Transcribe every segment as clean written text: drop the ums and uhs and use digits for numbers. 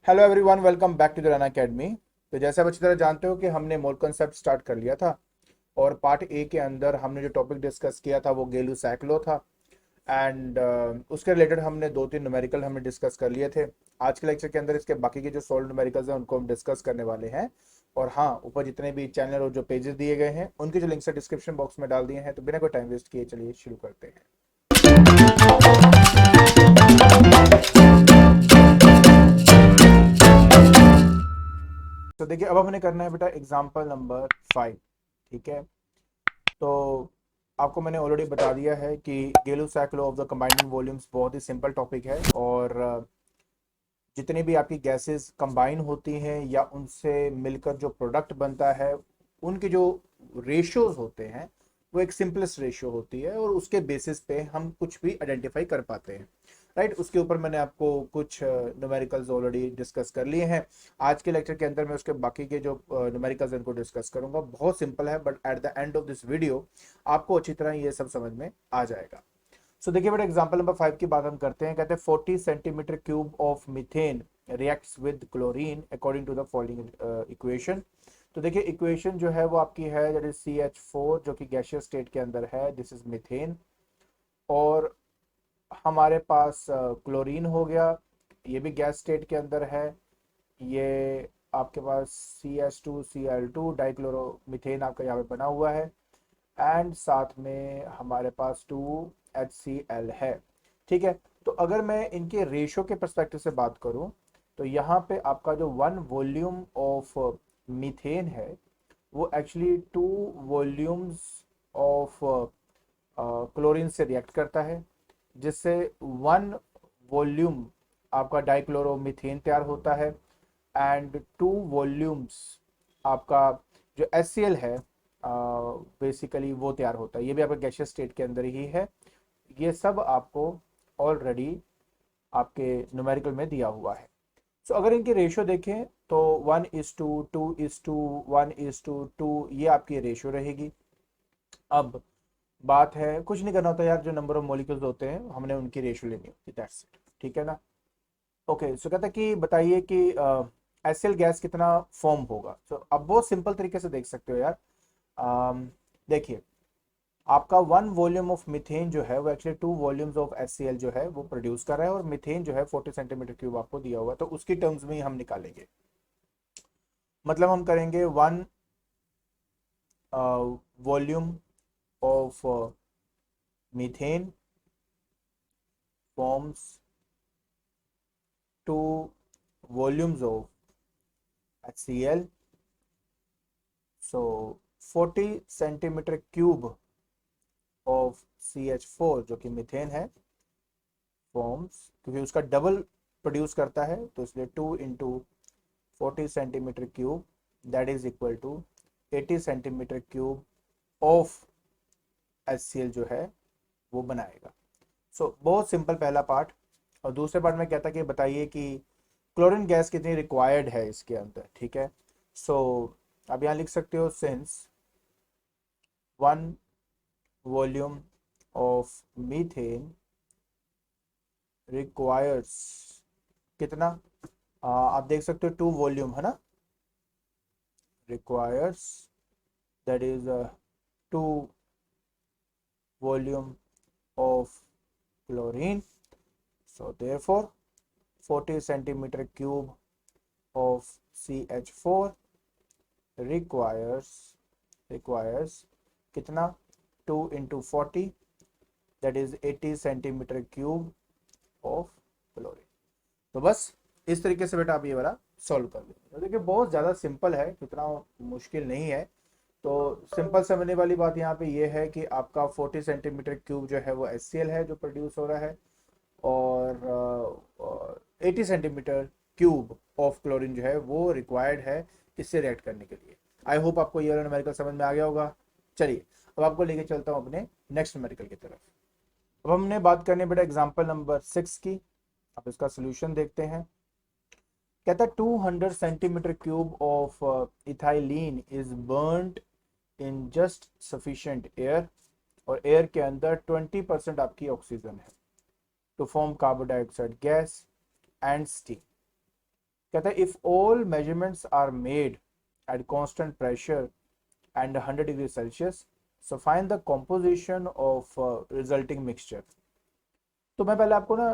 Hello everyone, welcome back to the Run Academy. तो जैसे आप अच्छी तरह जानते हो कि हमने मोल कॉन्सेप्ट स्टार्ट कर लिया था और पार्ट ए के अंदर हमने जो टॉपिक डिस्कस किया था वो गेलू साइक्लो था। एंड उसके रिलेटेड हमने दो तीन न्यूमेरिकल हमने डिस्कस कर लिए थे। आज के लेक्चर के अंदर इसके बाकी के जो सोल्व न्यूमेरिकल्स हैं उनको हम डिस्कस करने वाले हैं। और हाँ, ऊपर जितने भी चैनल और जो पेजेस दिए गए हैं उनके जो लिंक्स है डिस्क्रिप्शन बॉक्स में डाल दिए हैं। तो बिना कोई टाइम वेस्ट किए चलिए शुरू करते हैं। तो देखिए, अब हमने करना है बेटा एग्जाम्पल नंबर 5। ठीक है, तो आपको मैंने ऑलरेडी बता दिया है कि गेलू cycle of the combining volumes बहुत ही सिंपल टॉपिक है। और जितनी भी आपकी गैसेस कंबाइन होती हैं या उनसे मिलकर जो प्रोडक्ट बनता है उनके जो रेशियोज होते हैं वो एक सिंपलेस्ट रेशियो होती है और उसके बेसिस पे हम कुछ भी आइडेंटिफाई कर पाते हैं। राइट, उसके ऊपर मैंने आपको कुछ न्यूमेरिकल्स ऑलरेडी डिस्कस कर लिए हैं। आज के लेक्चर के अंदर मैं उसके बाकी के जो न्यूमेरिकल्स इनको डिस्कस करूंगा। बहुत सिंपल है, but at the end of this video आपको अच्छी तरह ये सब समझ में आ जाएगा। सो देखिए बेटा, एग्जांपल नंबर 5 की बात हम करते हैं। कहते हैं 40 centimetre cube of methane reacts with chlorine according to the following equation. तो देखिए, इक्वेशन जो है वो आपकी है दैट इज CH4 जो कि गैसियस स्टेट के अंदर है। This is methane. और हमारे पास क्लोरीन हो गया, ये भी गैस स्टेट के अंदर है। ये आपके पास CH2Cl2 डाइक्लोरोमीथेन आपका यहाँ पे बना हुआ है। एंड साथ में हमारे पास 2HCl है। ठीक है, तो अगर मैं इनके रेशो के परस्पेक्टिव से बात करूं तो यहाँ पे आपका जो 1 वॉल्यूम ऑफ मीथेन है वो एक्चुअली 2 वॉल्यूम्स ऑफ क्लोरीन से रिएक्ट करता है, जिससे 1 वॉल्यूम आपका डाइक्लोरोमीथेन तैयार होता है। एंड 2 वॉल्यूम्स आपका जो HCl है बेसिकली वो तैयार होता है। ये भी आपका गैसियस स्टेट के अंदर ही है। ये सब आपको ऑलरेडी आपके न्यूमेरिकल में दिया हुआ है। सो अगर इनकी रेशियो देखें तो 1:2, 2:1:2 ये आपकी रेशियो रहेगी। अब बात है, कुछ नहीं करना होता यार, जो नंबर ऑफ मॉलिक्यूल्स होते हैं हमने उनकी रेशियो लेनी होती है, दैट्स इट। ठीक है ना। ओके, सो कहता है कि बताइए कि एसएल गैस कितना फॉर्म होगा। सो अब बहुत सिंपल तरीके से देख सकते हो यार। देखिए, आपका 1 वॉल्यूम ऑफ मीथेन जो है वो एक्चुअली 2 वॉल्यूम्स ऑफ HCl जो है वो प्रोड्यूस कर रहा है। और मीथेन जो है 40 सेंटीमीटर क्यूब आपको दिया हुआ है, तो उसकी टर्म्स में ही हम निकालेंगे। मतलब हम करेंगे 1 volume of methane forms 2 volumes of HCl। So 40 centimetre cube of CH4 जो कि मीथेन है फॉर्म्स, क्योंकि उसका डबल प्रोड्यूस करता है तो इसलिए 2 × 40 centimetre cube that is equal to 80 centimetre cube of HCl जो है वो बनाएगा। बहुत सिंपल पहला पार्ट। और दूसरे पार्ट में कहता कि बताइए कि क्लोरीन गैस कितनी रिक्वायर्ड है इसके अंदर। ठीक है, सो अब यहाँ लिख सकते हो since 1 volume of methane requires कितना, आप देख सकते हो 2 वॉल्यूम है ना, requires that is 2 volume of chlorine. So therefore 40 centimeter cube of CH4 requires कितना, 2 × 40 that is 80 centimetre cube of chlorine. तो बस इस तरीके से बेटा आप ये वाला सॉल्व कर लेंगे। तो देखिए, बहुत ज़्यादा सिंपल है, इतना मुश्किल नहीं है। तो सिंपल समझने वाली बात यहाँ पे ये है कि आपका 40 सेंटीमीटर क्यूब जो है वो HCl है जो प्रोड्यूस हो रहा है। और 80 सेंटीमीटर क्यूब ऑफ क्लोरीन जो है वो रिक्वायर्ड है इससे रिएक्ट करने के लिए। आई होप आपको ये वाला न्यूमेरिकल समझ में आ गया होगा। चलिए, अब आपको लेके चलता हूँ अपने नेक्स्ट न्यूमेरिकल की तरफ। अब हमने बात करनी है बेटा एग्जाम्पल नंबर 6 की। अब इसका सोल्यूशन देखते हैं। कहता है 200 centimetre cube of ethylene is burned in just sufficient air. और एयर के अंदर 20% आपकी ऑक्सीजन है to form carbon dioxide gas and steam. कहता है if all measurements are made at constant pressure and 100 degree Celsius so find the composition of resulting mixture. तो मैं पहले आपको ना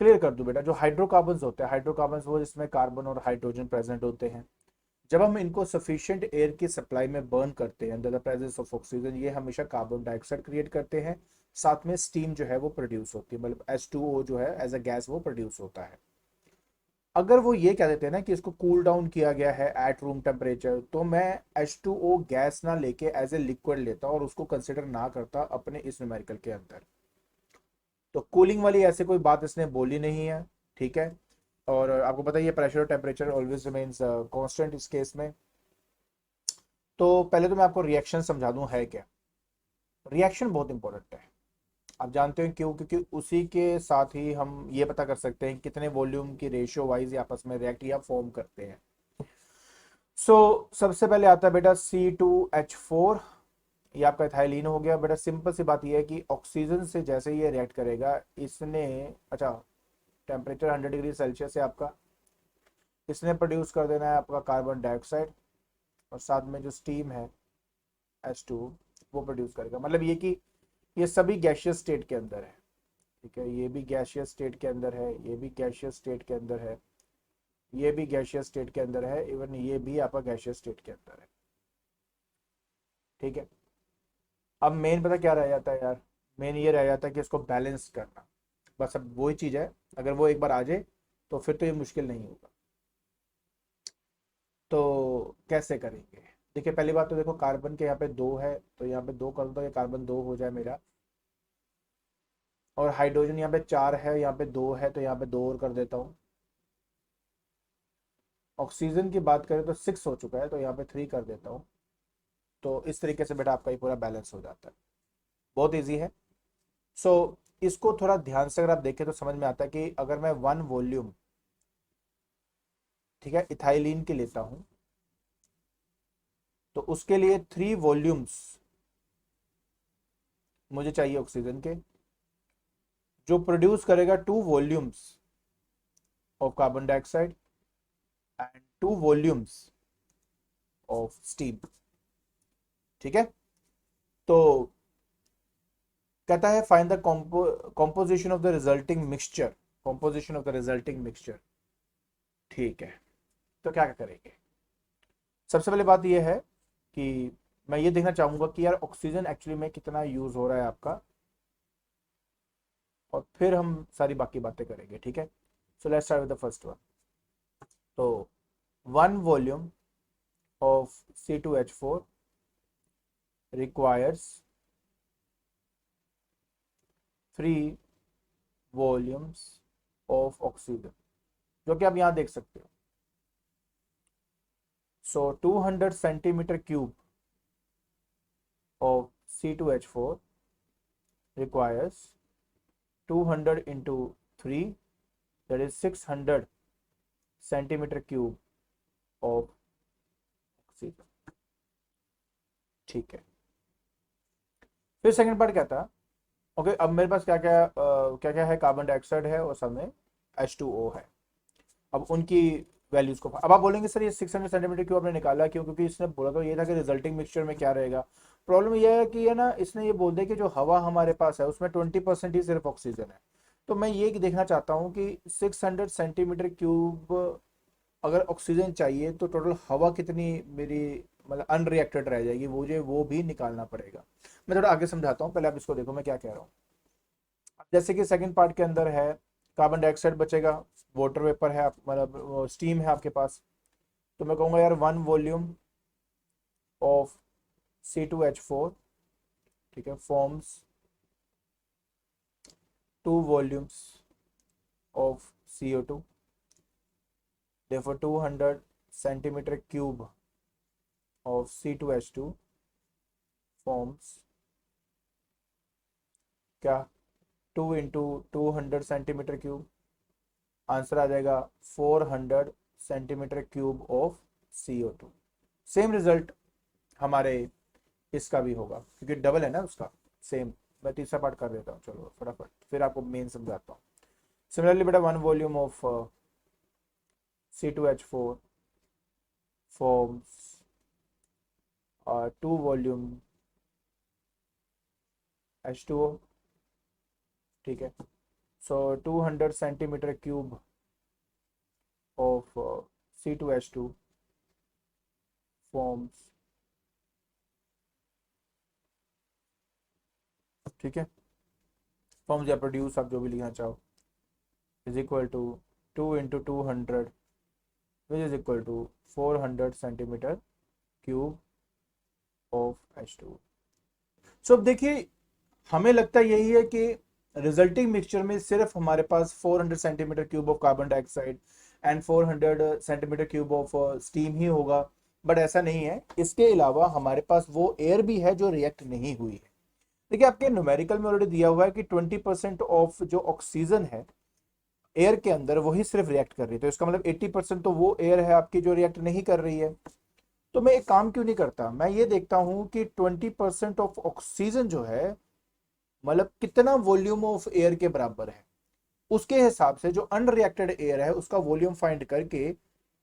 क्लियर कर दूं बेटा, जो हाइड्रोकार्बन्स होते हैं, हाइड्रोकार्बन्स वो जिसमें कार्बन और हाइड्रोजन प्रेजेंट होते हैं, जब हम इनको सफिशिएंट एयर की सप्लाई में बर्न करते हैं under the presence of oxygen, ये हमेशा कार्बन डाइऑक्साइड क्रिएट करते हैं, साथ में स्टीम जो है वो प्रोड्यूस होती है, मतलब H2O जो है एज अ गैस वो प्रोड्यूस होता है। अगर वो ये कह देते हैं ना कि इसको कूल डाउन किया गया है एट रूम टेम्परेचर, तो मैं H2O गैस ना लेके एज ए लिक्विड लेता और उसको कंसिडर ना करता अपने इस न्यूमेरिकल के अंदर। तो कूलिंग वाली ऐसे कोई बात इसने बोली नहीं है, ठीक है। और आपको पता ही है प्रेशर और टेम्परेचर ऑलवेज रिमेन्स कांस्टेंट इस केस में। तो पहले तो मैं आपको रिएक्शन समझा दूं है क्या। रिएक्शन बहुत इंपॉर्टेंट है, आप जानते हैं क्यों, क्योंकि उसी के साथ ही हम ये पता कर सकते हैं कितने वॉल्यूम की रेशियो वाइज आपस में रिएक्ट या फॉर्म करते हैं। सबसे पहले आता है बेटा C2H4, ये आपका इथाइलिन हो गया। बेटा सिंपल सी बात ये है कि ऑक्सीजन से जैसे ये रिएक्ट करेगा इसने, अच्छा टेम्परेचर 100 डिग्री सेल्सियस है आपका, इसने प्रोड्यूस कर देना है आपका कार्बन डाइऑक्साइड, और साथ में जो स्टीम है H2 वो प्रोड्यूस करेगा। मतलब ये कि ये सभी गैशियस स्टेट के अंदर है, ठीक है। ये भी गैशियस स्टेट के अंदर है, ये भी गैशियस स्टेट के अंदर है, ये भी गैशियस स्टेट के अंदर है, इवन ये भी आपका गैशियस स्टेट के अंदर है, ठीक है। अब मेन पता क्या रह जाता है यार, मेन ये रह जाता है कि इसको बैलेंस करना, बस अब वही चीज़ है। अगर वो एक बार आ जाए तो फिर तो ये मुश्किल नहीं होगा। तो कैसे करेंगे, देखिए पहली बात तो देखो कार्बन के यहाँ पे दो है, तो यहाँ पे दो कर दो, ये कार्बन दो हो जाए मेरा, और हाइड्रोजन यहाँ पे चार है, यहाँ पे दो है, तो यहाँ पे दो और कर देता हूँ। ऑक्सीजन की बात करें तो 6 हो चुका है, तो यहाँ पे 3 कर देता हूँ। तो इस तरीके से बेटा आपका ये पूरा बैलेंस हो जाता है, बहुत ईजी है। सो इसको थोड़ा ध्यान से अगर आप देखें तो समझ में आता है कि अगर मैं 1 वॉल्यूम, ठीक है, इथाइलिन की लेता हूं, तो उसके लिए 3 वॉल्यूम्स मुझे चाहिए ऑक्सीजन के, जो प्रोड्यूस करेगा 2 volumes of carbon dioxide and 2 volumes of steam, ठीक है। तो कहता है find the composition of the resulting mixture, composition of the resulting mixture, ठीक है। तो क्या करेंगे, सबसे पहले बात यह है कि मैं ये देखना चाहूंगा कि यार ऑक्सीजन एक्चुअली में कितना यूज हो रहा है आपका, और फिर हम सारी बाकी बातें करेंगे, ठीक है। So let's start with the first one. तो 1 volume of C2H4 requires 3 volumes of oxygen, जो कि आप यहां देख सकते हो। सो 200 centimetre cube of C2H4 requires 200 into 3, that is 600 centimetre cube of oxygen, ठीक है। फिर सेकंड पार्ट क्या था, ओके अब मेरे पास क्या क्या क्या क्या है, कार्बन डाइऑक्साइड है और साथ में H2O है। अब उनकी वैल्यूज को, अब आप बोलेंगे सर ये 600 सेंटीमीटर क्यों आपने निकाला, क्यों, क्योंकि इसने बोला तो ये था कि रिजल्टिंग मिक्सचर में क्या रहेगा। प्रॉब्लम ये है कि है ना, इसने ये बोल दिया कि जो हवा हमारे पास है उसमें 20% ही सिर्फ ऑक्सीजन है। तो मैं ये देखना चाहता हूँ कि 600 सेंटीमीटर क्यूब अगर ऑक्सीजन चाहिए तो टोटल हवा कितनी मेरी मतलब अनरिएक्टेड रह जाएगी, मुझे वो भी निकालना पड़ेगा। मैं थोड़ा आगे समझाता हूँ, पहले आप इसको देखो मैं क्या कह रहा हूँ। जैसे कि सेकंड पार्ट के अंदर है कार्बन डाइऑक्साइड बचेगा, वाटर वेपर है मतलब स्टीम है आपके पास, तो मैं कहूँगा यार 1 वॉल्यूम ऑफ C2H4, ठीक है, forms 2 volumes of CO2, therefore 200 centimetre cube of C2H2 forms क्या 2 इंटू 200 सेंटीमीटर क्यूब, आंसर आ जाएगा 400 centimetre cube of CO2। Same result हमारे इसका भी होगा क्योंकि डबल है ना उसका, सेम। मैं तीसरा पार्ट कर देता हूँ, चलो फटाफट फिर आपको मेन समझाता हूँ। सिमिलरली बेटा 1 volume of C2H4 forms 2 volume H2O, ठीक है। सो 200 centimetre cube of C2H2 forms, ठीक है, फॉर्म्स या प्रोड्यूस, आप जो भी लिखना चाहो, is equal to 2 into 200 which is equal to 400 centimetre cube of H2। So अब देखिए, हमें लगता यही है कि रिजल्टिंग मिक्सचर में सिर्फ हमारे पास 400 centimetre cube of carbon dioxide and 400 centimetre cube of steam ही होगा, बट ऐसा नहीं है। इसके अलावा हमारे पास वो एयर भी है जो रिएक्ट नहीं हुई है। देखिए, आपके न्यूमेरिकल में ऑलरेडी दिया हुआ है कि 20% ऑफ जो ऑक्सीजन है एयर के अंदर वही सिर्फ रिएक्ट कर रही है, तो इसका मतलब 80% तो वो एयर है आपकी जो रिएक्ट नहीं कर रही है। तो मैं एक काम क्यों नहीं करता, मैं ये देखता हूं कि 20% ऑफ ऑक्सीजन जो है मतलब कितना वॉल्यूम ऑफ एयर के बराबर है, उसके हिसाब से जो अनरिएक्टेड एयर है उसका वॉल्यूम फाइंड करके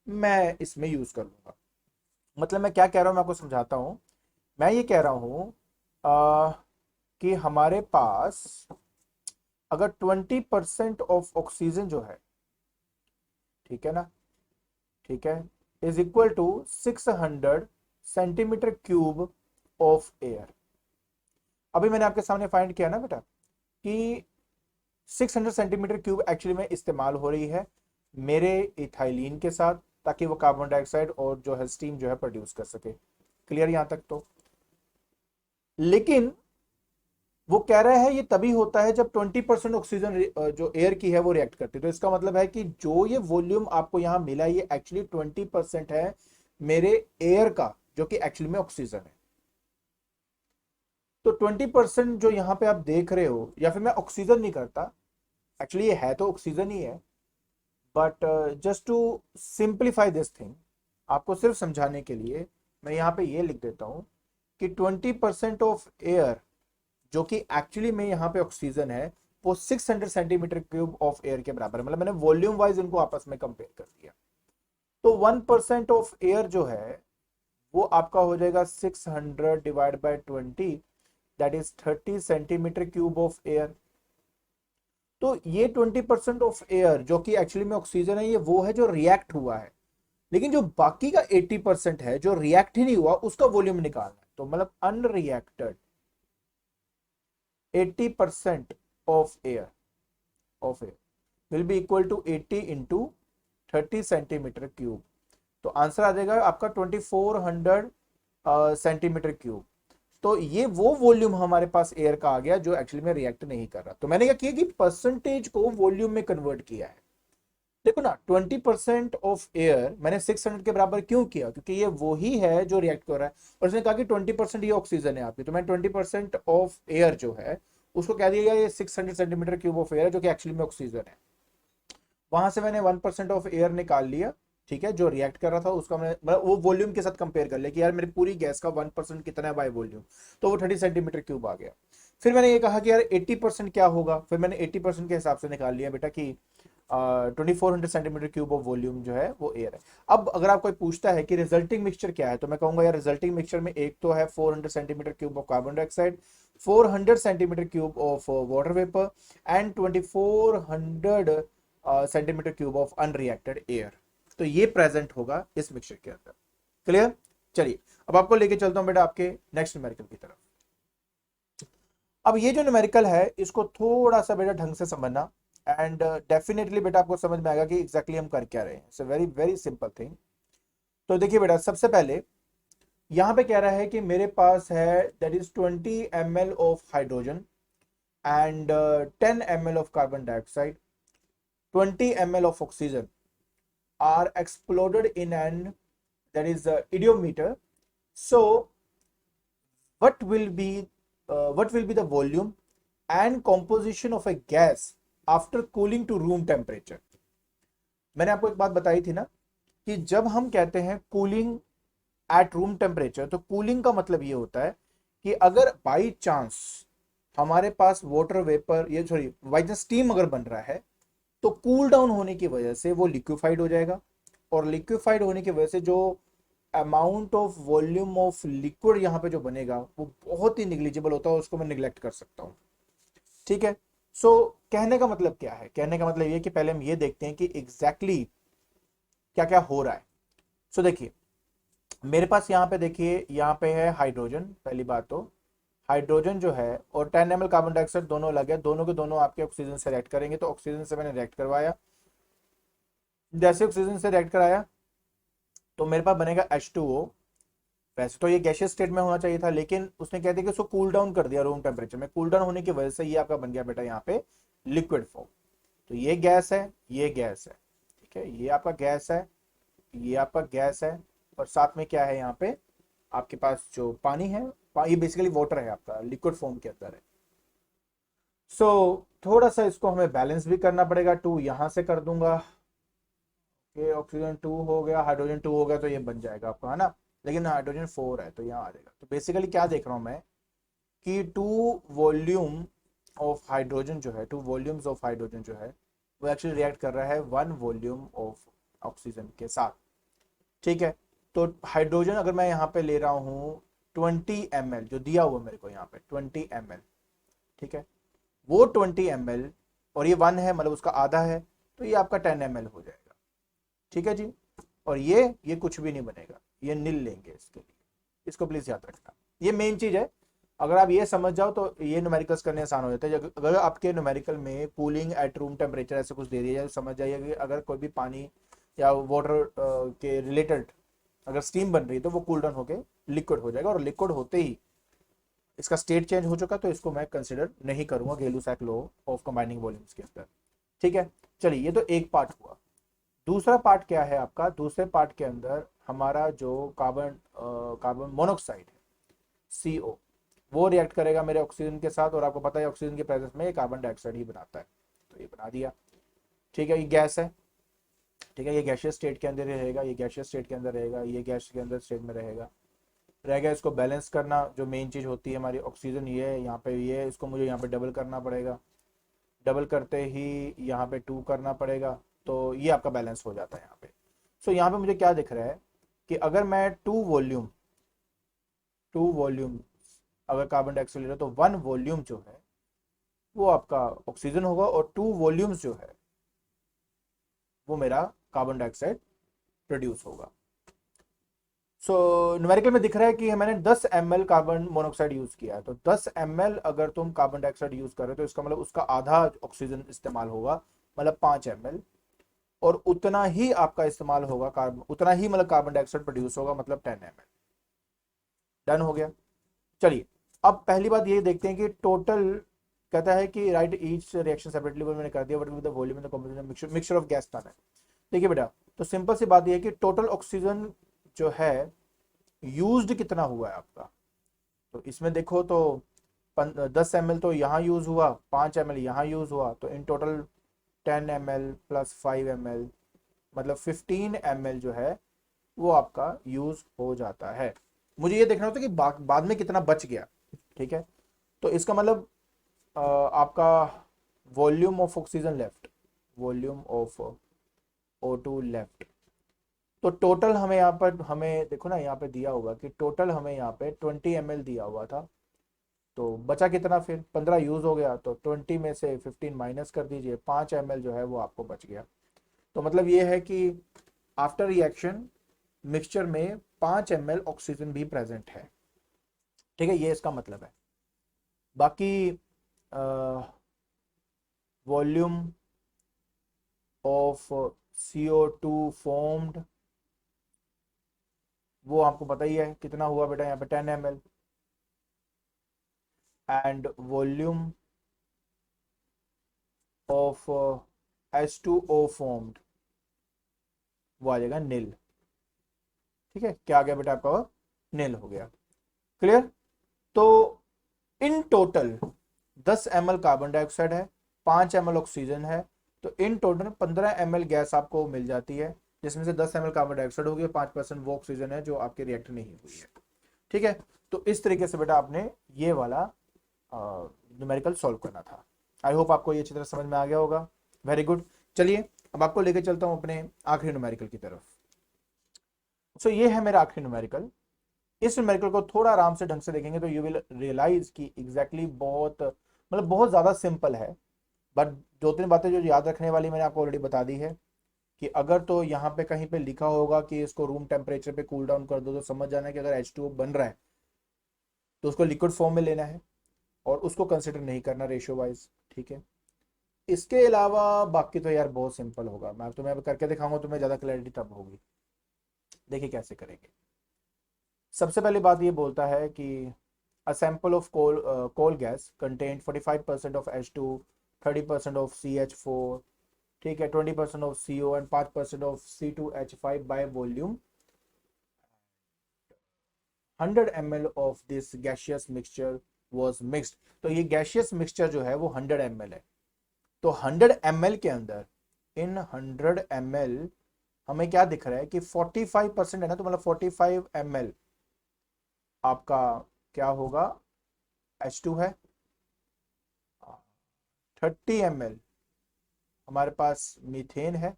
मैं इसमें यूज कर लूंगा। मतलब मैं क्या कह रहा हूं, मैं आपको समझाता हूं। मैं ये कह रहा हूं कि हमारे पास अगर 20% ऑफ ऑक्सीजन जो है, ठीक है ना, ठीक है, is equal to 600 centimetre cube of air. अभी मैंने आपके सामने फाइंड किया ना बेटा कि 600 सेंटीमीटर क्यूब एक्चुअली में इस्तेमाल हो रही है मेरे इथाइलिन के साथ, ताकि वो कार्बन डाइऑक्साइड और जो है स्टीम जो है प्रोड्यूस कर सके। क्लियर यहां तक तो? लेकिन वो कह रहा है ये तभी होता है जब 20% ऑक्सीजन जो एयर की है वो रिएक्ट करती है। तो इसका मतलब है कि जो ये वॉल्यूम आपको यहां मिला ये एक्चुअली 20% है मेरे एयर का, जो कि एक्चुअली में ऑक्सीजन है। तो 20% जो यहां पे आप देख रहे हो, या फिर मैं ऑक्सीजन नहीं करता, एक्चुअली ये है तो ऑक्सीजन ही है, but just to simplify this thing, आपको सिर्फ समझाने के लिए मैं यहां पे ये लिख देता हूं कि 20% ऑफ एयर जो कि एक्चुअली में यहाँ पे ऑक्सीजन है वो 600 सेंटीमीटर क्यूब ऑफ एयर के बराबर है। मतलब मैंने वॉल्यूम वाइज इनको आपस में कंपेयर कर दिया। तो 1% ऑफ एयर जो है वो आपका हो जाएगा 600 divide by 20, that is 30 centimetre cube of air. तो ये 20% ऑफ एयर जो कि एक्चुअली में ऑक्सीजन है, ये वो है जो रिएक्ट हुआ है। लेकिन जो बाकी का 80% है जो रिएक्ट ही नहीं हुआ, उसका वॉल्यूम निकालना है। तो मतलब unreacted 80% of air will be equal to 80 into 30 centimetre cube. तो आंसर आ जाएगा आपका 2400 सेंटीमीटर क्यूब। तो ये वो वॉल्यूम हमारे पास एयर का आ गया जो एक्चुअली में रिएक्ट नहीं कर रहा। तो मैंने क्या किया कि परसेंटेज को वॉल्यूम में कन्वर्ट किया है। देखो ना, 20% ऑफ एयर मैंने 600 के बराबर क्यों किया, क्योंकि ये वही है जो रिएक्ट कर रहा है। और उसने कहा कि 20% ये ऑक्सीजन है आपकी, तो मैंने 20% ऑफ एयर जो है उसको कह दिया ये 600 सेंटीमीटर क्यूब ऑफ एयर है जो कि एक्चुअली में ऑक्सीजन है। वहां से मैंने 1% ऑफ एयर निकाल लिया, ठीक है, जो रिएक्ट कर रहा था उसका मैंने मतलब वो वॉल्यूम के साथ कंपेयर कर लिया कि यार मेरी पूरी गैस का 1% कितना है बाय वॉल्यूम, तो वो 30 सेंटीमीटर क्यूब आ गया। फिर मैंने ये कहा कि यार 80% क्या होगा, फिर मैंने 80% के हिसाब से निकाल लिया बेटा कि 2400 सेंटीमीटर क्यूब ऑफ वॉल्यूम जो है वो एयर है। अब अगर आप कोई पूछता है कि रिजल्टिंग मिक्सचर क्या है, तो मैं कहूंगा यार रिजल्टिंग मिक्सचर में एक तो है 400 centimetre cube of carbon dioxide, 400 centimetre cube of water vapour and 2400 centimetre cube of unreacted air. तो ये प्रेजेंट होगा इस मिक्सचर के अंदर। क्लियर? चलिए अब आपको लेके चलता हूं बेटा आपके नेक्स्ट न्यूमेरिकल की तरफ। अब ये जो न्यूमेरिकल है इसको थोड़ा सा बेटा ढंग से समझना, एंड डेफिनेटली बेटा आपको समझ में आएगा कि एग्जैक्टली हम कर क्या रहे हैं। It's a very very simple thing. तो देखिए बेटा, सबसे पहले यहां पे कह रहा है कि मेरे पास है that is 20 ml of hydrogen and 10 ml of carbon dioxide, 20 ml of oxygen are exploded in an that is idiometer. So what will be the volume and composition of a gas after cooling to room temperature? मैंने आपको एक बात बताई थी ना कि जब हम कहते हैं कूलिंग एट रूम टेम्परेचर, तो कूलिंग का मतलब ये होता है कि अगर बाई चांस हमारे पास वाटर वेपर, ये बाई चांस स्टीम अगर बन रहा है, तो कूल डाउन होने की वजह से वो लिक्विफाइड हो जाएगा। और लिक्विफाइड होने की वजह से जो amount of volume of liquid यहाँ पे जो बनेगा वो बहुत ही निग्लिजिबल होता है, उसको मैं निग्लेक्ट कर सकता हूँ। ठीक है। सो कहने का मतलब क्या है, कहने का मतलब ये कि पहले हम ये देखते हैं कि एग्जैक्टली क्या क्या हो रहा है। सो देखिए मेरे पास यहाँ पे, देखिए यहाँ पे है हाइड्रोजन, पहली बात तो हाइड्रोजन जो है और 10 ml कार्बन डाइऑक्साइड दोनों लगे, दोनों के दोनों आपके ऑक्सीजन से रिएक्ट करेंगे। तो ऑक्सीजन से मैंने रिएक्ट करवाया, जैसे ऑक्सीजन से रिएक्ट कराया तो मेरे पास बनेगा H2O। वैसे तो ये गैसियस स्टेट में होना चाहिए था, लेकिन उसने कह दिया कि उसको कूल डाउन कर दिया रूम टेम्परेचर में। कूल डाउन होने की वजह से ये आपका बन गया बेटा यहाँ पे लिक्विड फॉर्म। तो ये गैस है, ये गैस है, ठीक है, ये आपका गैस है, ये आपका गैस है, और साथ में क्या है यहाँ पे आपके पास जो पानी है, ये बेसिकली वाटर है आपका, लिक्विड फॉर्म के अंदर है। सो थोड़ा सा इसको हमें बैलेंस भी करना पड़ेगा। 2 यहां से कर दूंगा, ये ऑक्सीजन 2 हो गया, हाइड्रोजन 2 हो गया, तो ये बन जाएगा आपका, है ना। लेकिन हाइड्रोजन 4 है तो यहाँ आ जाएगा। तो बेसिकली क्या देख रहा हूं मैं कि 2 वॉल्यूम ऑफ हाइड्रोजन जो है, 2 वॉल्यूम्स ऑफ हाइड्रोजन जो है वो एक्चुअली रिएक्ट कर रहा है 1 वॉल्यूम ऑफ ऑक्सीजन के साथ। ठीक है। तो हाइड्रोजन अगर मैं यहाँ पे ले रहा हूँ 20 ml, जो दिया हुआ मेरे को यहाँ पे 20 ml, ठीक है, वो 20 ml और ये 1 है, मतलब उसका आधा है, तो ये आपका 10 ml हो जाएगा। ठीक है जी। और ये कुछ भी नहीं बनेगा, ये नील लेंगे इसके लिए, इसको प्लीज याद रखना, ये मेन चीज है। अगर आप ये समझ जाओ तो ये न्यूमेरिकल्स करने आसान हो जाता है। अगर आपके न्यूमेरिकल में कूलिंग एट रूम टेम्परेचर ऐसे कुछ दे दिया जाए, समझ जाइए कि अगर कोई भी पानी या वाटर के रिलेटेड अगर स्टीम बन रही है तो वो कूल डाउन होके लिक्विड हो जाएगा, और लिक्विड होते ही इसका स्टेट चेंज हो चुका, तो इसको मैं कंसिडर नहीं करूंगा गेलू-सैक लॉ ऑफ कंबाइनिंग वॉल्यूम्स के अंदर। ठीक है। चलिए ये तो एक पार्ट हुआ। दूसरा पार्ट क्या है आपका, दूसरे पार्ट के अंदर हमारा जो कार्बन मोनोऑक्साइड है CO, वो रिएक्ट करेगा मेरे ऑक्सीजन के साथ, और आपको पता है ऑक्सीजन के प्रेजेंस में कार्बन डाइऑक्साइड ही बनाता है, तो ये बना दिया। ठीक है, ये गैस है, ठीक है, ये गैसियस स्टेट के अंदर ही रहेगा, ये गैसियस स्टेट के अंदर रहेगा, ये गैस के अंदर स्टेट में रहेगा। रह गया इसको बैलेंस करना, जो मेन चीज़ होती है हमारी ऑक्सीजन, ये है यहाँ पे, ये है, इसको मुझे यहाँ पे डबल करना पड़ेगा, डबल करते ही यहाँ पे 2 करना पड़ेगा, तो ये आपका बैलेंस हो जाता है यहाँ पे। सो यहाँ पे मुझे क्या दिख रहा है कि अगर मैं 2 वॉल्यूम अगर कार्बन डाइऑक्साइड ले रहा तो 1 वॉल्यूम जो है वो आपका ऑक्सीजन होगा, और 2 वॉल्यूम्स जो है वो मेरा कार्बन डाइऑक्साइड प्रोड्यूस होगा। सो न्यूमेरिकल में दिख रहा है कि मैंने 10 ml कार्बन मोनोऑक्साइड यूज किया है, तो 10 ml अगर तुम कार्बन डाइऑक्साइड यूज कर रहे हो तो इसका मतलब उसका आधा ऑक्सीजन इस्तेमाल होगा, मतलब 5 ml, और उतना ही आपका इस्तेमाल होगा कार्बन, उतना ही मतलब कार्बन डाइऑक्साइड प्रोड्यूस होगा, मतलब 10 ml। डन हो गया। चलिए अब पहली बात ये देखते हैं कि टोटल कहता है कि राइट ईच रिएक्शन सेपरेटली, वो मैंने कर दिया, but with the volume in the composition mixture of gas था। देखिए बेटा, तो सिंपल सी बात ये है कि टोटल ऑक्सीजन जो है यूज्ड कितना हुआ है आपका, तो इसमें देखो तो 10 ml तो यहाँ यूज हुआ, 5 ml यहाँ यूज हुआ, तो in total 10 ml plus 5 ml मतलब 15 ml जो है वो आपका यूज हो जाता है। मुझे ये देखना होता है कि बाद में कितना बच गया। ठीक है, तो इसका मतलब आपका volume of oxygen left, volume of O2 left, तो टोटल हमें यहाँ पर, हमें देखो ना यहाँ पे दिया हुआ कि टोटल हमें यहाँ पे 20 ml दिया हुआ था, तो बचा कितना, फिर 15 यूज हो गया, तो 20 में से 15 माइनस कर दीजिए, 5 ml जो है वो आपको बच गया। तो मतलब ये है कि आफ्टर रिएक्शन मिक्सचर में 5 ml ऑक्सीजन भी प्रेजेंट है। ठीक है, ये इसका मतलब है। बाकी वॉल्यूम ऑफ CO2 फॉर्म्ड वो आपको पता ही है कितना हुआ बेटा, यहाँ पे 10 ml, and volume of H2O formed वो आ जाएगा नील। ठीक है, क्या आ गया बेटा आपका, नील हो गया। क्लियर। तो in total 10 ml carbon dioxide है, 5 ml ऑक्सीजन है, तो इन टोटल 15 ml गैस आपको मिल जाती है, जिसमें से 10 ml कार्बन डाइऑक्साइड हो गया, 5% वो ऑक्सीजन है जो आपके रिएक्ट नहीं हुई है। ठीक है, तो इस तरीके से बेटा आपने ये वाला न्यूमेरिकल सॉल्व करना था। आई होप आपको ये अच्छी तरह समझ में आ गया होगा। Very good. चलिए अब आपको लेके चलता हूं अपने आखिरी न्यूमेरिकल की तरफ। सो ये है मेरा आखिरी न्यूमेरिकल। इस न्यूमेरिकल को थोड़ा आराम से ढंग से देखेंगे तो यू विल रियलाइज कि एग्जैक्टली बहुत मतलब बहुत ज़्यादा सिंपल है। बट दो तीन बातें जो याद रखने वाली मैंने आपको ऑलरेडी बता दी है कि अगर तो यहाँ पे कहीं पे लिखा होगा कि इसको रूम टेम्परेचर पे कूल डाउन कर दो तो समझ जाना कि अगर H2O बन रहा है तो उसको लिक्विड फॉर्म में लेना है और उसको कंसिडर नहीं करना रेशियो वाइज। ठीक है, इसके अलावा बाकी तो यार बहुत सिंपल होगा। मैं तुम्हें अब करके दिखाऊंगा, तुम्हें ज़्यादा क्लैरिटी तब होगी। देखिए कैसे करेंगे। सबसे पहली बात ये बोलता है कि a sample of coal gas contained 45% of H2, 30% of CH4, ठीक है, 20% of CO and 5% of C2H5 by volume, 100 ml of this gaseous mixture was mixed। तो ये gaseous mixture जो है वो 100 ml है। तो 100 ml के अंदर इन 100 ml हमें क्या दिख रहा है कि 45% है ना, तो मतलब 45 ml आपका क्या होगा, H2 है। 30 ml हमारे पास मीथेन है।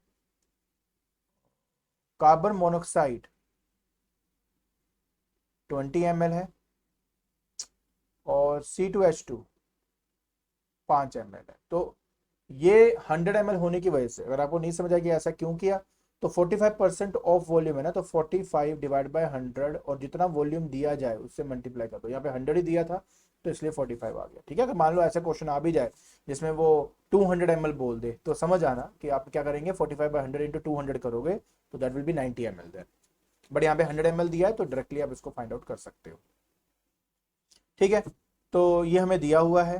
कार्बन मोनोऑक्साइड 20 ml है और C2H2 5 ml है। तो ये 100 ml होने की वजह से अगर आपको नहीं समझ आया कि ऐसा क्यों किया, तो 45% ऑफ वॉल्यूम है ना, तो 45 डिवाइड बाय 100 और जितना वॉल्यूम दिया जाए उससे मल्टीप्लाई कर दो। यहाँ पे 100 ही दिया था तो इसलिए 45 आ गया। ठीक है, अगर मान लो ऐसा क्वेश्चन आ भी जाए जिसमें वो 200 ml बोल दे तो समझ आना कि आप क्या करेंगे, 45 बाय 100 इंटू 200 करोगे तो that will be 90 ml then. But यहाँ पे 100 ml दिया है तो डायरेक्टली आप इसको फाइंड आउट कर सकते हो। ठीक है, तो ये हमें दिया हुआ है।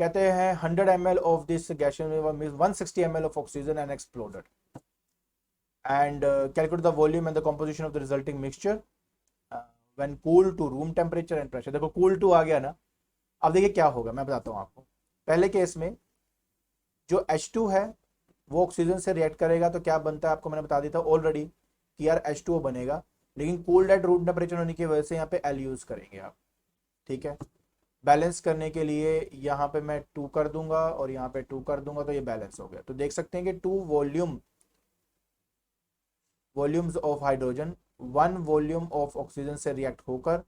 कहते हैं 100 ml of this gaseous 160 ml of oxygen and exploded and calculate the volume and the composition of the resulting mixture when cooled to room temperature and pressure। देखो cool to आ गया ना। अब देखिए क्या होगा, मैं बताता हूँ आपको। पहले केस में जो H2 है वो ऑक्सीजन से रिएक्ट करेगा तो क्या बनता है, आपको मैंने बता दिया था ऑलरेडी कि यार H2O बनेगा, लेकिन कूल्ड एट रूम टेम्परेचर होने की वजह से यहाँ पे L यूज करेंगे आप। ठीक है, बैलेंस करने के लिए यहाँ पे मैं 2 कर दूंगा और यहाँ पे 2 कर दूंगा तो ये बैलेंस हो गया। तो देख सकते हैं कि 2 volumes of hydrogen 1 volume of oxygen से रिएक्ट होकर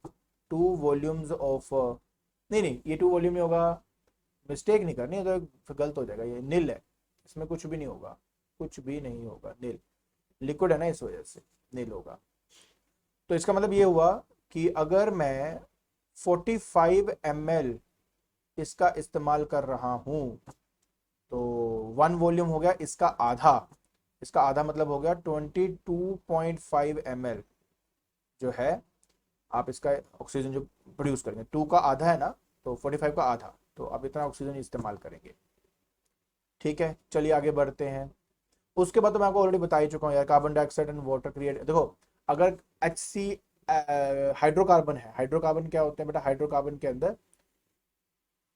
2 वॉल्यूम्स ऑफ नहीं नहीं ये 2 वॉल्यूम ही होगा, मिस्टेक नहीं करनी है तो गलत हो जाएगा। ये नील है, इसमें कुछ भी नहीं होगा, कुछ भी नहीं होगा, नील लिक्विड है ना इस वजह से नील होगा। तो इसका मतलब ये हुआ कि अगर मैं 45 ml इसका इस्तेमाल कर रहा हूं तो 1 वॉल्यूम हो गया इसका आधा। इसका आधा मतलब हो गया 22.5 ml जो है आप इसका ऑक्सीजन जो प्रोड्यूस करेंगे। 2 का आधा है ना, तो 45 का आधा, तो आप इतना ऑक्सीजन इस्तेमाल करेंगे। ठीक है, चलिए आगे बढ़ते हैं। उसके बाद तो मैं आपको ऑलरेडी बता ही चुका हूँ यार, carbon dioxide and water create. देखो अगर एच सी हाइड्रोकार्बन है, हाइड्रोकार्बन क्या होते हैं बेटा, हाइड्रोकार्बन के अंदर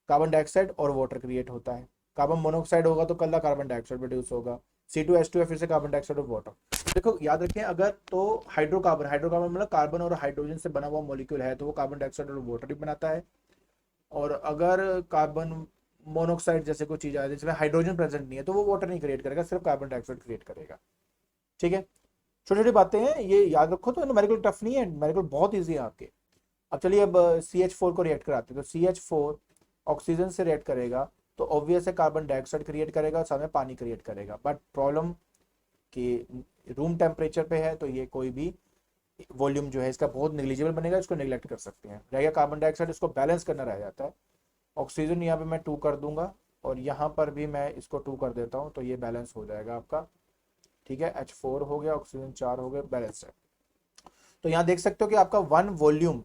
कार्बन डाइऑक्साइड और वाटर क्रिएट होता है। कार्बन मोनोऑक्साइड होगा तो कल्ला कार्बन डाइऑक्साइड प्रोड्यूस होगा। C2H2 है, फिर से कार्बन डाइऑक्साइड और वाटर। देखो याद रखें, अगर तो हाइड्रोकार्बन, हाइड्रोकार्बन मतलब कार्बन और हाइड्रोजन से बना हुआ मॉलिक्यूल है तो वो कार्बन डाइऑक्साइड और वाटर भी बनाता है। और अगर कार्बन मोनोऑक्साइड जैसे कोई चीज है जिसमें हाइड्रोजन प्रेजेंट नहीं है तो वो वाटर नहीं क्रिएट करेगा, सिर्फ कार्बन डाइऑक्साइड क्रिएट करेगा। ठीक है, छोटी छोटी बातें हैं ये याद रखो। तो न्यूमेरिकल टफ नहीं है, न्यूमेरिकल बहुत ईजी है आपके। अब चलिए अब CH4 को रिएक्ट कराते हैं। तो CH4 ऑक्सीजन से रिएक्ट करेगा तो ऑब्वियस है कार्बन डाइऑक्साइड क्रिएट करेगा और साथ में पानी क्रिएट करेगा। बट प्रॉब्लम कि रूम टेम्परेचर पे है तो ये कोई भी वॉल्यूम जो है इसका बहुत निग्लिजिबल बनेगा, इसको निगलेक्ट कर सकते हैं। रह गया कार्बन डाइऑक्साइड, इसको बैलेंस करना रह जाता है। ऑक्सीजन यहाँ पे मैं 2 कर दूंगा और यहाँ पर भी मैं इसको 2 कर देता हूँ तो ये बैलेंस हो जाएगा आपका। ठीक है, H4 हो गया, ऑक्सीजन 4 हो गए, बैलेंस है। तो यहाँ देख सकते हो कि आपका 1 volume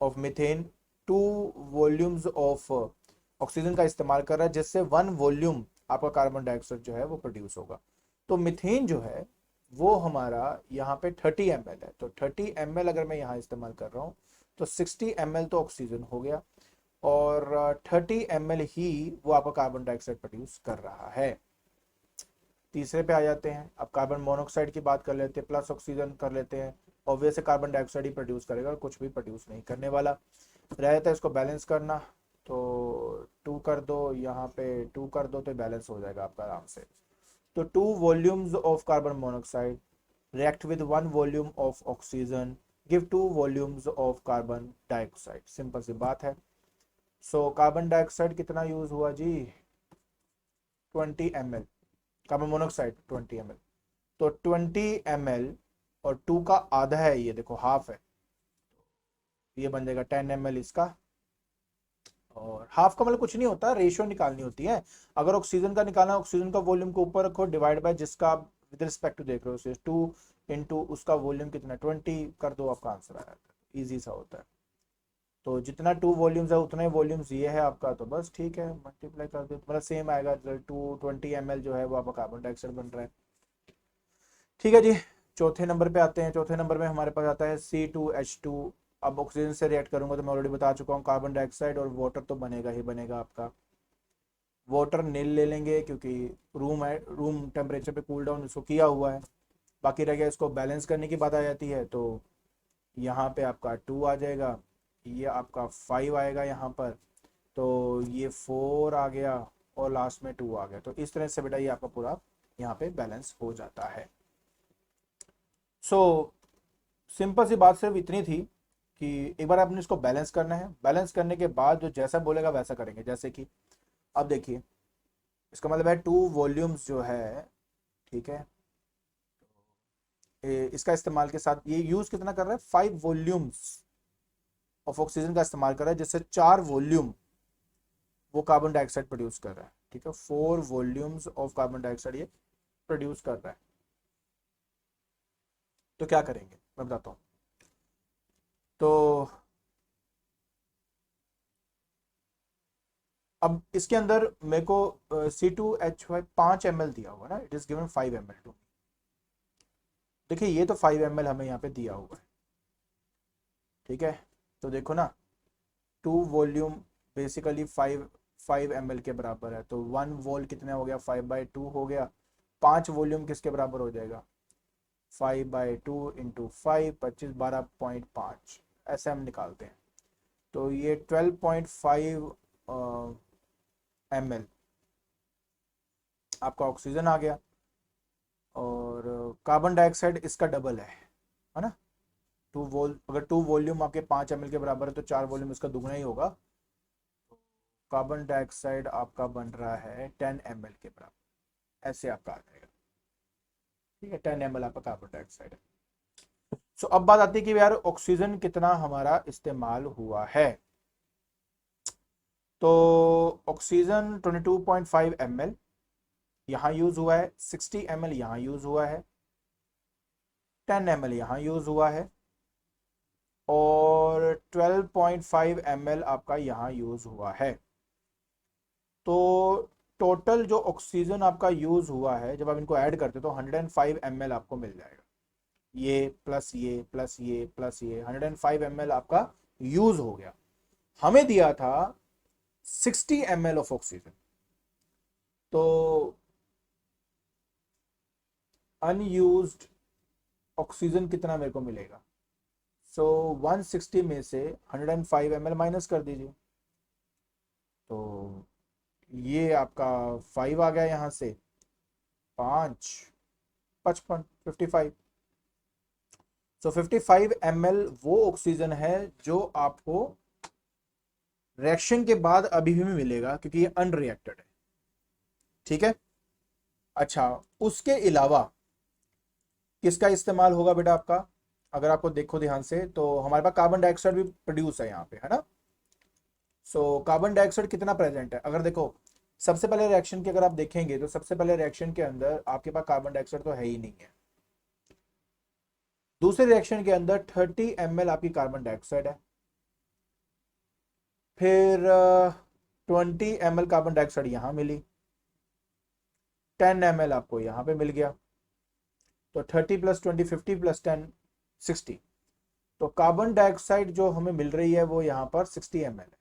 of methane 2 volumes of oxygen का इस्तेमाल कर रहा है, जिससे 1 वॉल्यूम आपका कार्बन डाइऑक्साइड जो है वो प्रोड्यूस होगा। तो मीथेन जो है वो हमारा यहाँ पे 30 ml है। तो 30 ml अगर मैं यहाँ इस्तेमाल कर रहा हूँ तो 60 ml तो ऑक्सीजन हो गया और 30 ml ही वो आपका कार्बन डाइऑक्साइड प्रोड्यूस कर रहा है। तीसरे पे आ जाते हैं। अब कार्बन मोनोऑक्साइड की बात कर लेते हैं, प्लस ऑक्सीजन कर लेते हैं। ऑब्वियस कार्बन डाइऑक्साइड ही प्रोड्यूस करेगा और कुछ भी प्रोड्यूस नहीं करने वाला। रहता है इसको बैलेंस करना, तो 2 कर दो, यहाँ पे 2 कर दो तो बैलेंस हो जाएगा आपका आराम से। तो 2 volumes of carbon monoxide react with 1 volume of oxygen give 2 volumes of carbon dioxide। Simple सी बात है। सो कार्बन डाइऑक्साइड कितना यूज हुआ जी, 20 ml, कार्बन मोनोऑक्साइड 20 ml, तो 20 ml और 2 का आधा है, ये देखो हाफ है, ये बन जाएगा 10 ml इसका। और हाफ का मतलब कुछ नहीं होता, रेशियो निकालनी होती है। अगर ऑक्सीजन का निकालना, ऑक्सीजन का वॉल्यूम को ऊपर रखो, डिवाइड बाय जिसका आप विद रिस्पेक्ट टू देख रहे हो, 2 इंटू उसका वॉल्यूम कितना 20 कर दो, आपका आंसर आ जाता है। इजी सा होता है। तो जितना 2 वॉल्यूम्स है उतना ही वॉल्यूम्स ये है आपका, तो बस ठीक है, मल्टीप्लाई कर दो, मतलब सेम आएगा। 220 ml जो है वो आपका कार्बन डाइऑक्साइड बन रहा है। ठीक है जी, चौथे नंबर पे आते हैं। चौथे नंबर में हमारे पास आता है C2H2। अब ऑक्सीजन से रिएक्ट करूंगा तो मैं ऑलरेडी बता चुका हूँ, कार्बन डाइऑक्साइड और वाटर तो बनेगा ही बनेगा आपका। वाटर नील ले लेंगे क्योंकि रूम है, रूम टेम्परेचर पे कूल डाउन इसको किया हुआ है। बाकी रह गया, इसको बैलेंस करने की बात आ जाती है, तो यहाँ पे आपका 2 आ जाएगा, ये आपका 5 आएगा यहाँ पर, तो ये 4 आ गया और लास्ट में 2 आ गया। तो इस तरह से बेटा ये आपका पूरा यहाँ पे बैलेंस हो जाता है। सो सिंपल सी बात सिर्फ इतनी थी कि एक बार आपने इसको बैलेंस करना है, बैलेंस करने के बाद जो जैसा बोलेगा वैसा करेंगे। जैसे कि अब देखिए, इसका मतलब है 2 वॉल्यूम्स जो है, ठीक है, इसका इस्तेमाल के साथ ये यूज कितना कर रहा है, 5 वॉल्यूम्स ऑफ ऑक्सीजन का इस्तेमाल कर रहा है, जिससे 4 वॉल्यूम वो कार्बन डाइऑक्साइड प्रोड्यूस कर रहा है। ठीक है, 4 वॉल्यूम्स ऑफ कार्बन डाइऑक्साइड ये प्रोड्यूस कर रहा है। तो क्या करेंगे मैं बताता हूँ। तो अब इसके अंदर मेरे को C2H5 5 ml दिया हुआ ना, it is given 5 ml too. देखिए ये तो 5 ml हमें यहाँ पे दिया हुआ है, ठीक है, तो देखो ना 2 वॉल्यूम बेसिकली 5 ml के बराबर है, तो 1 वोल कितना हो गया, 5/2 हो गया। 5 वॉल्यूम किसके बराबर हो जाएगा, 5/2 इंटू 5, 25, 12.5, ऐसे हम निकालते हैं। तो ये 12.5 ml आपका ऑक्सीजन आ गया, और कार्बन डाइऑक्साइड इसका डबल है ना। 2 वोल, अगर 2 वॉल्यूम आपके 5 ml के बराबर है तो 4 वॉल्यूम इसका दुगना ही होगा। कार्बन डाइऑक्साइड आपका बन रहा है 10 ml के बराबर, ऐसे आपका आ जाएगा। ठीक है, 10 ml आपका कार्बन डाइऑक्साइड है। सो अब बात आती है कि यार ऑक्सीजन कितना हमारा इस्तेमाल हुआ है। तो ऑक्सीजन 22.5 ml यहाँ यूज हुआ है, 60 ml यहाँ यूज हुआ है, 10 ml यहाँ यूज हुआ है, और 12.5 ml आपका यहाँ यूज हुआ है। तो टोटल जो ऑक्सीजन आपका यूज हुआ है, जब आप इनको ऐड करते तो 105 ml आपको मिल जाएगा। ये प्लस ये प्लस ये प्लस ये 105 ml आपका यूज हो गया। हमें दिया था 60 ml ऑफ ऑक्सीजन, तो अनयूज्ड ऑक्सीजन कितना मेरे को मिलेगा। सो 160 में से 105 ml माइनस कर दीजिए, तो ये आपका 5 आ गया यहाँ से, 5, 55, 55। सो 55 ml वो ऑक्सीजन है जो आपको रिएक्शन के बाद अभी भी मिलेगा, क्योंकि ये अनरिएक्टेड है। ठीक है, अच्छा उसके अलावा किसका इस्तेमाल होगा बेटा आपका, अगर आपको देखो ध्यान से तो हमारे पास कार्बन डाइऑक्साइड भी प्रोड्यूस है यहाँ पे, है ना। सो कार्बन डाइऑक्साइड कितना प्रेजेंट है, अगर देखो सबसे पहले रिएक्शन की अगर आप देखेंगे तो सबसे पहले रिएक्शन के अंदर आपके पास कार्बन डाइऑक्साइड तो है ही नहीं है। दूसरे रिएक्शन के अंदर 30 ml आपकी कार्बन डाइऑक्साइड है, फिर 20 ml कार्बन डाइऑक्साइड यहां मिली, 10 ml आपको यहां पे मिल गया, तो 30 + 20 50 + 10 60। तो कार्बन डाइऑक्साइड जो हमें मिल रही है वो यहां पर 60 ml है।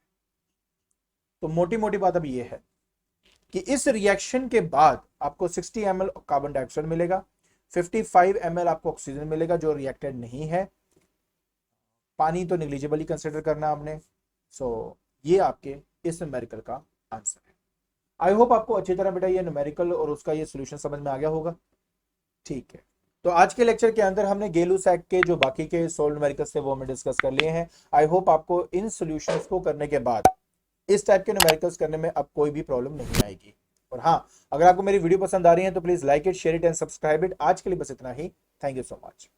तो मोटी मोटी बात अब ये है कि इस रिएक्शन के बाद आपको 60 ml कार्बन डाइऑक्साइड मिलेगा, 55 ml आपको ऑक्सीजन मिलेगा जो रिएक्टेड नहीं है। पानी तो निग्लिजिबली कंसिडर करना आपने। सो ये आपके इस न्यूमेरिकल का आंसर है। आई होप आपको अच्छी तरह बेटा ये न्यूमेरिकल और उसका ये सोल्यूशन समझ में आ गया होगा। ठीक है, तो आज के लेक्चर के अंदर हमने गेलू-सैक के जो बाकी के सोल्व्ड न्यूमेरिकल्स थे वो हमने डिस्कस कर लिए हैं। आई होप आपको इन सॉल्यूशंस को करने के बाद इस टाइप के न्यूमेरिकल्स करने में अब कोई भी प्रॉब्लम नहीं आएगी। और हाँ, अगर आपको मेरी वीडियो पसंद आ रही है तो please like it, share it and subscribe it. आज के लिए बस इतना ही। Thank you so much.